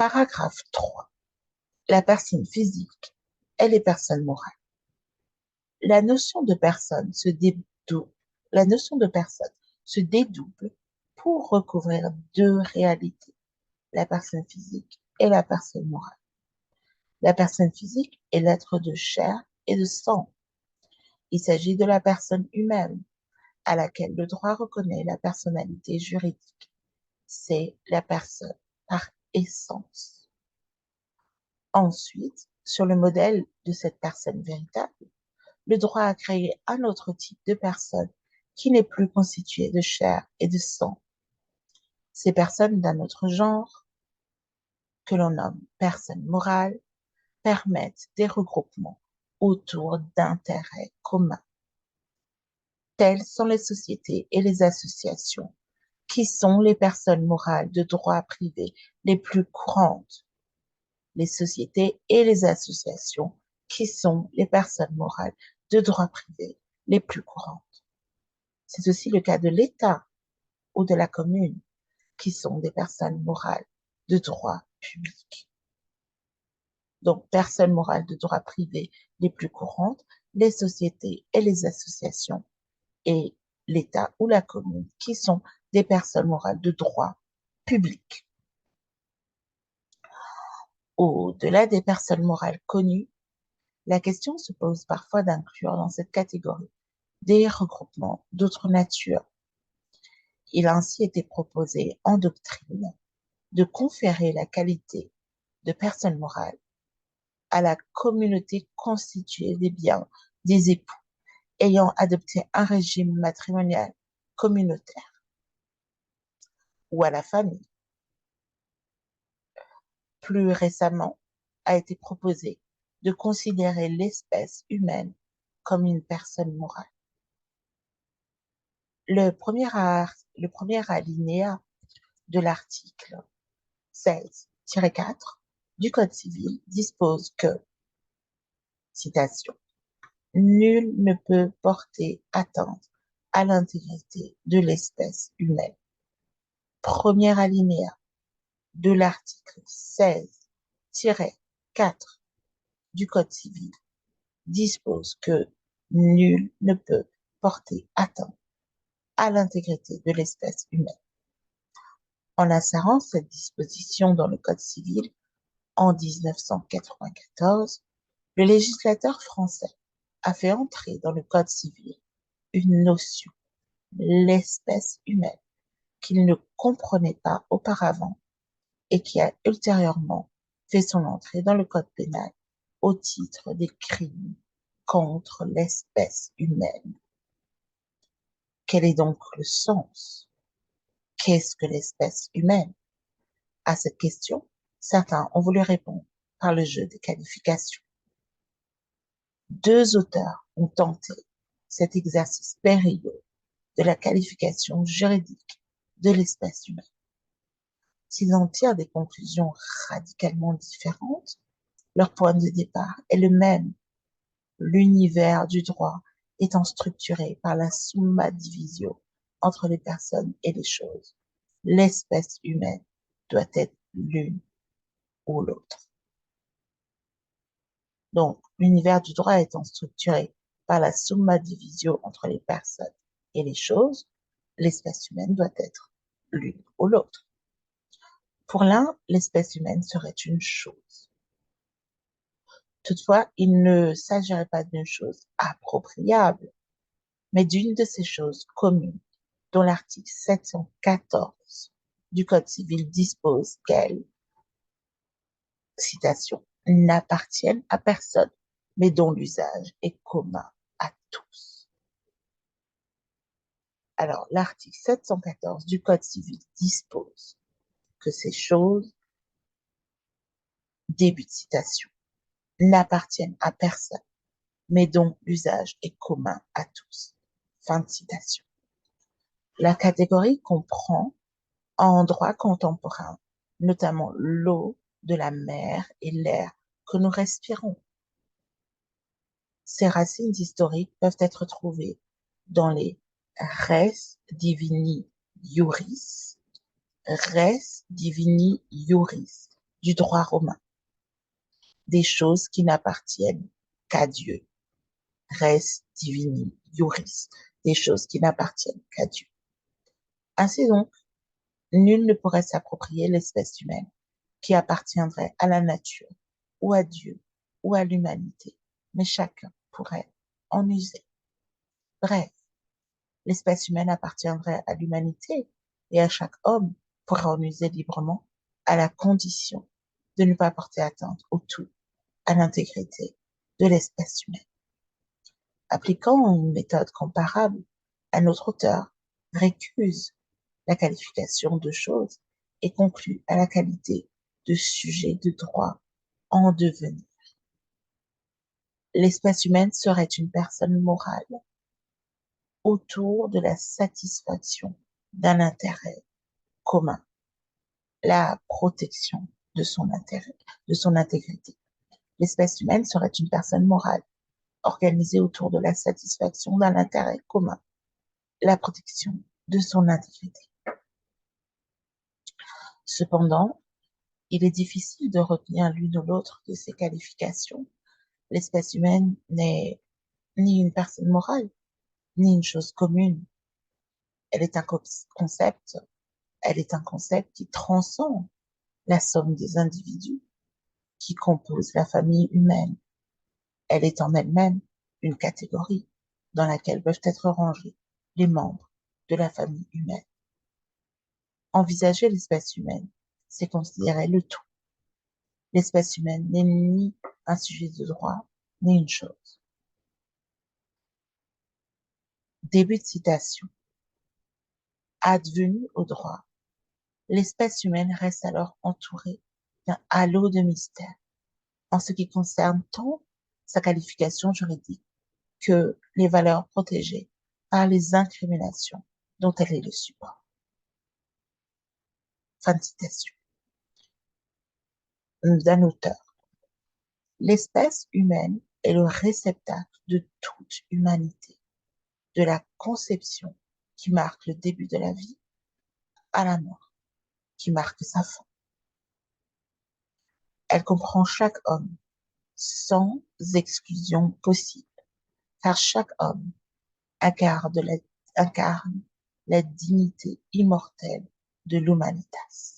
Paragraphe 3. La personne physique et les personnes morales. La notion de personne se dédouble, la notion de personne se dédouble pour recouvrir deux réalités, la personne physique et la personne morale. La personne physique est l'être de chair et de sang. Il s'agit de la personne humaine à laquelle le droit reconnaît la personnalité juridique. C'est la personne par essence. Ensuite, sur le modèle de cette personne véritable, le droit a créé un autre type de personne qui n'est plus constituée de chair et de sang. Ces personnes d'un autre genre, que l'on nomme personnes morales, permettent des regroupements autour d'intérêts communs. Telles sont les sociétés et les associations, qui sont les personnes morales de droit privé les plus courantes. Les sociétés et les associations, qui sont les personnes morales de droit privé les plus courantes. C'est aussi le cas de l'État ou de la commune, qui sont des personnes morales de droit public. Donc, personnes morales de droit privé les plus courantes, les sociétés et les associations, et l'État ou la commune, qui sont des personnes morales de droit public. Au-delà des personnes morales connues, la question se pose parfois d'inclure dans cette catégorie des regroupements d'autres natures. Il a ainsi été proposé en doctrine de conférer la qualité de personne morale à la communauté constituée des biens des époux ayant adopté un régime matrimonial communautaire ou à la famille. Plus récemment, a été proposé de considérer l'espèce humaine comme une personne morale. Le premier alinéa de l'article 16-4 du Code civil dispose que, citation, nul ne peut porter atteinte à l'intégrité de l'espèce humaine. Premier alinéa de l'article 16-4 du Code civil dispose que nul ne peut porter atteinte à l'intégrité de l'espèce humaine. En insérant cette disposition dans le Code civil en 1994, le législateur français a fait entrer dans le Code civil une notion, l'espèce humaine, qu'il ne comprenait pas auparavant et qui a ultérieurement fait son entrée dans le Code pénal au titre des crimes contre l'espèce humaine. Quel est donc le sens? Qu'est-ce que l'espèce humaine? À cette question, certains ont voulu répondre par le jeu des qualifications. Deux auteurs ont tenté cet exercice périlleux de la qualification juridique de l'espèce humaine. S'ils en tirent des conclusions radicalement différentes, leur point de départ est le même. L'univers du droit étant structuré par la summa divisio entre les personnes et les choses, l'espèce humaine doit être l'une ou l'autre. Donc, l'univers du droit étant structuré par la summa divisio entre les personnes et les choses, l'espèce humaine doit être l'une ou l'autre. Pour l'un, l'espèce humaine serait une chose. Toutefois, il ne s'agirait pas d'une chose appropriable, mais d'une de ces choses communes dont l'article 714 du Code civil dispose qu'elles, citation, n'appartiennent à personne, mais dont l'usage est commun à tous. Alors, l'article 714 du Code civil dispose que ces choses, début de citation, n'appartiennent à personne, mais dont l'usage est commun à tous. Fin de citation. La catégorie comprend, en droit contemporain, notamment l'eau de la mer et l'air que nous respirons. Ces racines historiques peuvent être trouvées dans les res divini iuris, res divini iuris du droit romain, des choses qui n'appartiennent qu'à Dieu. Res divini iuris, des choses qui n'appartiennent qu'à Dieu. Ainsi donc, nul ne pourrait s'approprier l'espèce humaine qui appartiendrait à la nature ou à Dieu ou à l'humanité, mais chacun pourrait en user. Bref, l'espèce humaine appartiendrait à l'humanité et à chaque homme pourrait en user librement à la condition de ne pas porter atteinte au tout, à l'intégrité de l'espèce humaine. Appliquant une méthode comparable, un autre auteur récuse la qualification de chose et conclut à la qualité de sujet de droit en devenir. L'espèce humaine serait une personne morale autour de la satisfaction d'un intérêt commun, la protection de son intégrité. L'espèce humaine serait une personne morale organisée autour de la satisfaction d'un intérêt commun, la protection de son intégrité. Cependant, il est difficile de retenir l'une ou l'autre de ces qualifications. L'espèce humaine n'est ni une personne morale, ni une chose commune. Elle est un concept, elle est un concept qui transcende la somme des individus qui composent la famille humaine. Elle est en elle-même une catégorie dans laquelle peuvent être rangés les membres de la famille humaine. Envisager l'espèce humaine, c'est considérer le tout. L'espèce humaine n'est ni un sujet de droit, ni une chose. Début de citation. Advenue au droit, l'espèce humaine reste alors entourée d'un halo de mystère en ce qui concerne tant sa qualification juridique que les valeurs protégées par les incriminations dont elle est le support. Fin de citation. D'un auteur. L'espèce humaine est le réceptacle de toute humanité, de la conception qui marque le début de la vie à la mort qui marque sa fin. Elle comprend chaque homme sans exclusion possible, car chaque homme incarne la dignité immortelle de l'humanitas.